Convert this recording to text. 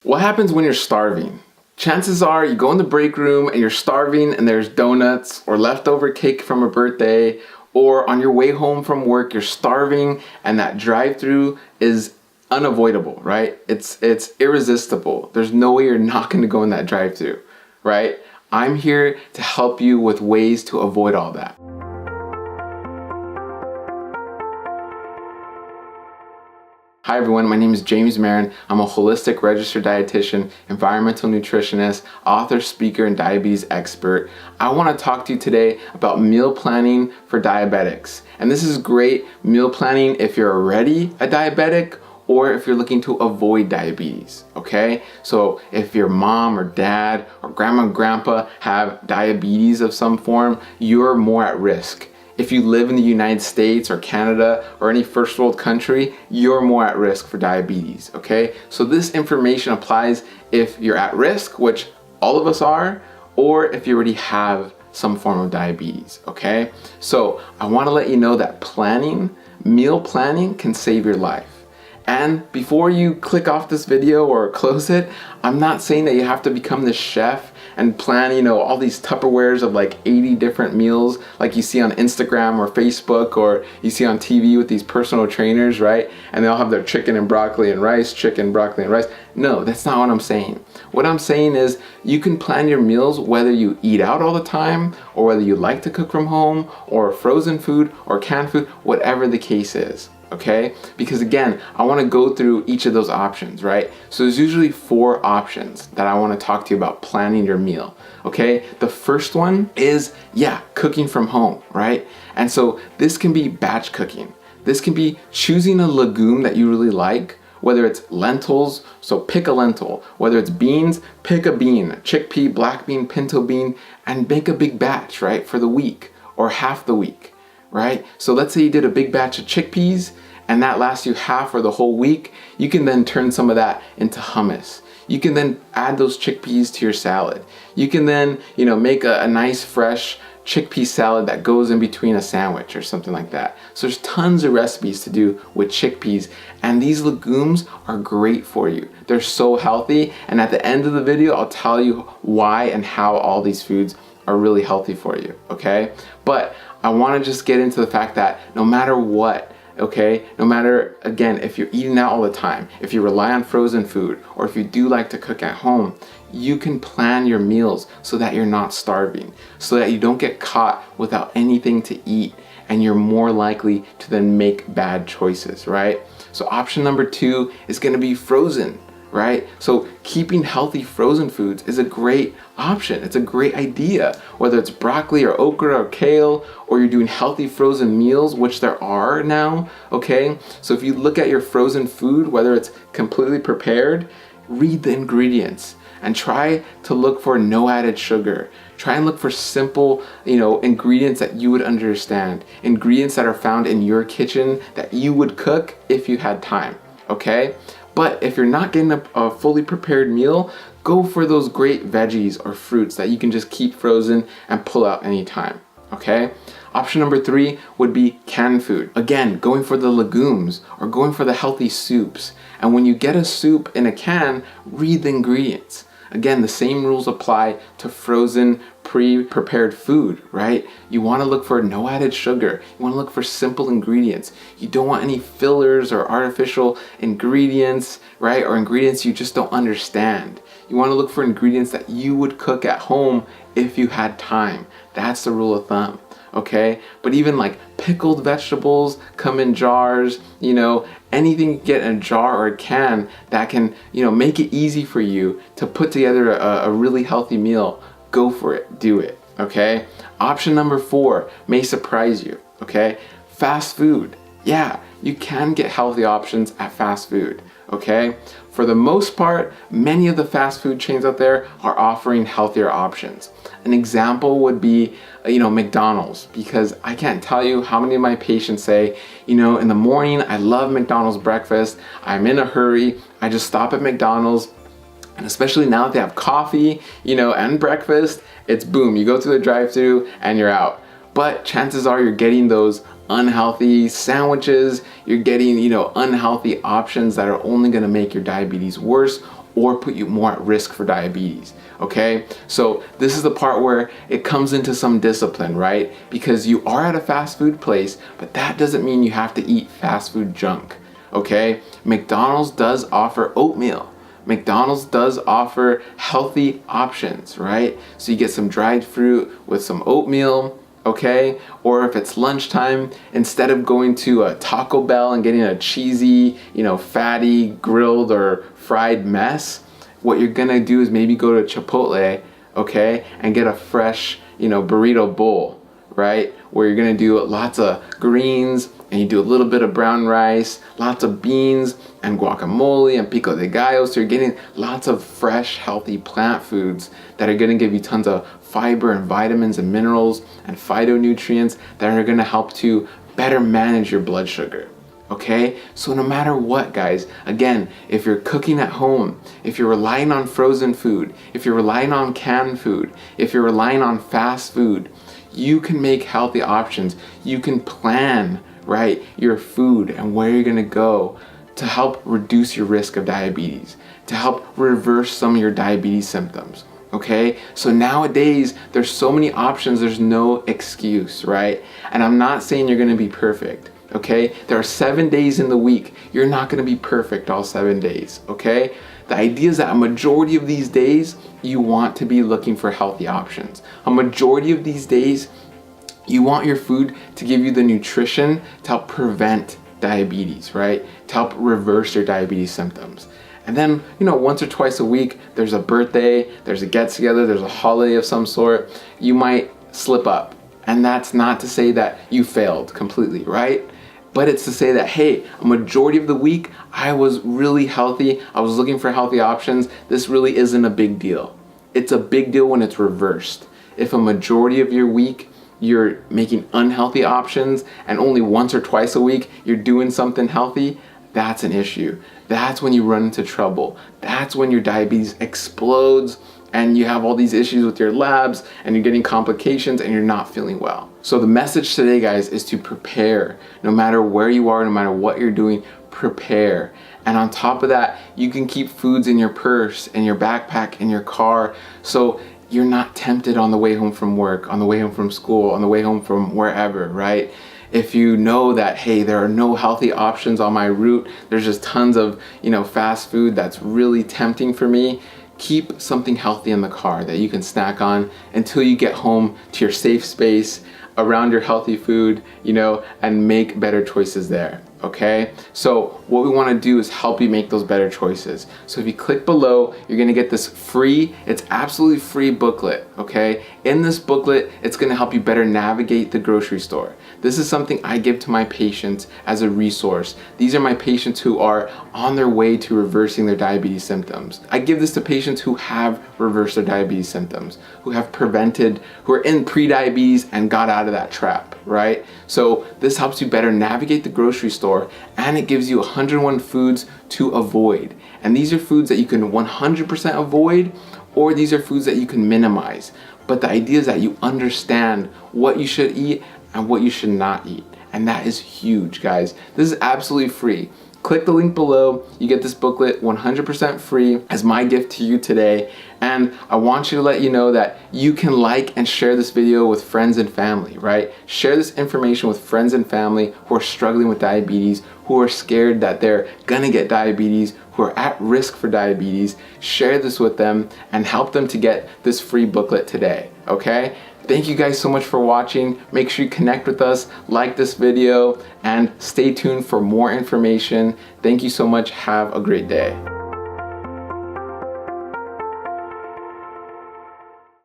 What happens when you're starving? Chances are you go in the break room and you're starving and there's donuts or leftover cake from a birthday, or on your way home from work you're starving and that drive-through is unavoidable, right? It's irresistible. There's no way you're not going to go in that drive-through, right? I'm here to help you with ways to avoid all that. Hi everyone, my name is James Marin. I'm a holistic registered dietitian, environmental nutritionist, author, speaker, and diabetes expert. I want to talk to you today about meal planning for diabetics. And this is great meal planning if you're already a diabetic or if you're looking to avoid diabetes, okay? So if your mom or dad or grandma and grandpa have diabetes of some form, you're more at risk. If you live in the United States or Canada or any first world country, you're more at risk for diabetes, okay? So this information applies if you're at risk, which all of us are, or if you already have some form of diabetes, okay? So I wanna let you know that meal planning can save your life. And before you click off this video or close it, I'm not saying that you have to become this chef and plan, all these Tupperwares of like 80 different meals like you see on Instagram or Facebook or you see on TV with these personal trainers, right? And they all have their chicken and broccoli and rice, chicken, broccoli and rice. No, that's not what I'm saying. What I'm saying is you can plan your meals whether you eat out all the time or whether you like to cook from home or frozen food or canned food, whatever the case is. Okay? Because again, I want to go through each of those options, right? So there's usually 4 options that I want to talk to you about planning your meal. Okay? The first one is, cooking from home, right? And so this can be batch cooking. This can be choosing a legume that you really like, whether it's lentils, so pick a lentil. Whether it's beans, pick a bean, chickpea, black bean, pinto bean, and make a big batch, right? For the week or half the week. Right? So let's say you did a big batch of chickpeas and that lasts you half or the whole week. You can then turn some of that into hummus. You can then add those chickpeas to your salad. You can then, make a nice fresh chickpea salad that goes in between a sandwich or something like that. So there's tons of recipes to do with chickpeas, and these legumes are great for you. They're so healthy, and at the end of the video, I'll tell you why and how all these foods are really healthy for you, okay? But I wanna just get into the fact that no matter what, okay, no matter, again, if you're eating out all the time, if you rely on frozen food, or if you do like to cook at home, you can plan your meals so that you're not starving, so that you don't get caught without anything to eat, and you're more likely to then make bad choices, right? So option number 2 is gonna be frozen. Right? So keeping healthy frozen foods is a great option. It's a great idea. Whether it's broccoli or okra or kale, or you're doing healthy frozen meals, which there are now, okay? So if you look at your frozen food, whether it's completely prepared, read the ingredients and try to look for no added sugar. Try and look for simple, ingredients that you would understand. Ingredients that are found in your kitchen that you would cook if you had time, okay? But if you're not getting a fully prepared meal, go for those great veggies or fruits that you can just keep frozen and pull out anytime, okay? Option number 3 would be canned food. Again, going for the legumes or going for the healthy soups. And when you get a soup in a can, read the ingredients. Again, the same rules apply to frozen, pre-prepared food, right? You want to look for no added sugar. You want to look for simple ingredients. You don't want any fillers or artificial ingredients, right? Or ingredients you just don't understand. You want to look for ingredients that you would cook at home if you had time. That's the rule of thumb, okay? But even like pickled vegetables come in jars, anything you get in a jar or a can that can, make it easy for you to put together a really healthy meal, go for it, do it, okay? Option number 4 may surprise you, okay? Fast food. Yeah, you can get healthy options at fast food, okay? For the most part, many of the fast food chains out there are offering healthier options. An example would be, McDonald's, because I can't tell you how many of my patients say, in the morning, I love McDonald's breakfast. I'm in a hurry. I just stop at McDonald's. And especially now that they have coffee, and breakfast, it's boom, you go through the drive-thru and you're out. But chances are you're getting those unhealthy sandwiches, you're getting, unhealthy options that are only gonna make your diabetes worse or put you more at risk for diabetes. Okay, so this is the part where it comes into some discipline, right? Because you are at a fast food place, but that doesn't mean you have to eat fast food junk. Okay, McDonald's does offer oatmeal. McDonald's does offer healthy options, right? So you get some dried fruit with some oatmeal, okay? Or if it's lunchtime, instead of going to a Taco Bell and getting a cheesy, fatty, grilled or fried mess, what you're gonna do is maybe go to Chipotle, okay? And get a fresh, burrito bowl, right? Where you're gonna do lots of greens and you do a little bit of brown rice, lots of beans and guacamole and pico de gallo. So you're getting lots of fresh, healthy plant foods that are gonna give you tons of fiber and vitamins and minerals and phytonutrients that are gonna help to better manage your blood sugar. Okay, so no matter what, guys, again, if you're cooking at home, if you're relying on frozen food, if you're relying on canned food, if you're relying on fast food, you can make healthy options. You can plan, right, your food and where you're gonna go to help reduce your risk of diabetes, to help reverse some of your diabetes symptoms. Okay, so nowadays there's so many options, there's no excuse, right? And I'm not saying you're gonna be perfect. Okay, there are 7 days in the week. You're not going to be perfect all 7 days. Okay, the idea is that a majority of these days you want to be looking for healthy options. A majority of these days you want your food to give you the nutrition to help prevent diabetes, right? To help reverse your diabetes symptoms. And then, once or twice a week, there's a birthday, there's a get together, there's a holiday of some sort, you might slip up. And that's not to say that you failed completely, right? But it's to say that, hey, a majority of the week, I was really healthy. I was looking for healthy options. This really isn't a big deal. It's a big deal when it's reversed. If a majority of your week, you're making unhealthy options and only once or twice a week, you're doing something healthy, that's an issue. That's when you run into trouble. That's when your diabetes explodes and you have all these issues with your labs and you're getting complications and you're not feeling well. So the message today, guys, is to prepare. No matter where you are, no matter what you're doing, prepare. And on top of that, you can keep foods in your purse, in your backpack, in your car, so you're not tempted on the way home from work, on the way home from school, on the way home from wherever, right? If you know that, hey, there are no healthy options on my route, there's just tons of, fast food that's really tempting for me, keep something healthy in the car that you can snack on until you get home to your safe space around your healthy food, and make better choices there. Okay, so what we want to do is help you make those better choices. So if you click below, you're going to get this free, it's absolutely free booklet. Okay, in this booklet, it's going to help you better navigate the grocery store. This is something I give to my patients as a resource. These are my patients who are on their way to reversing their diabetes symptoms. I give this to patients who have reversed their diabetes symptoms, who have prevented, who are in pre-diabetes and got out of that trap, right? So this helps you better navigate the grocery store, and it gives you 101 foods to avoid. And these are foods that you can 100% avoid, or these are foods that you can minimize. But the idea is that you understand what you should eat and what you should not eat. And that is huge, guys. This is absolutely free. Click the link below. You get this booklet 100% free as my gift to you today. And I want you to let you know that you can like and share this video with friends and family, right? Share this information with friends and family who are struggling with diabetes, who are scared that they're gonna get diabetes, who are at risk for diabetes. Share this with them and help them to get this free booklet today, okay? Thank you guys so much for watching. Make sure you connect with us, like this video, and stay tuned for more information. Thank you so much. Have a great day.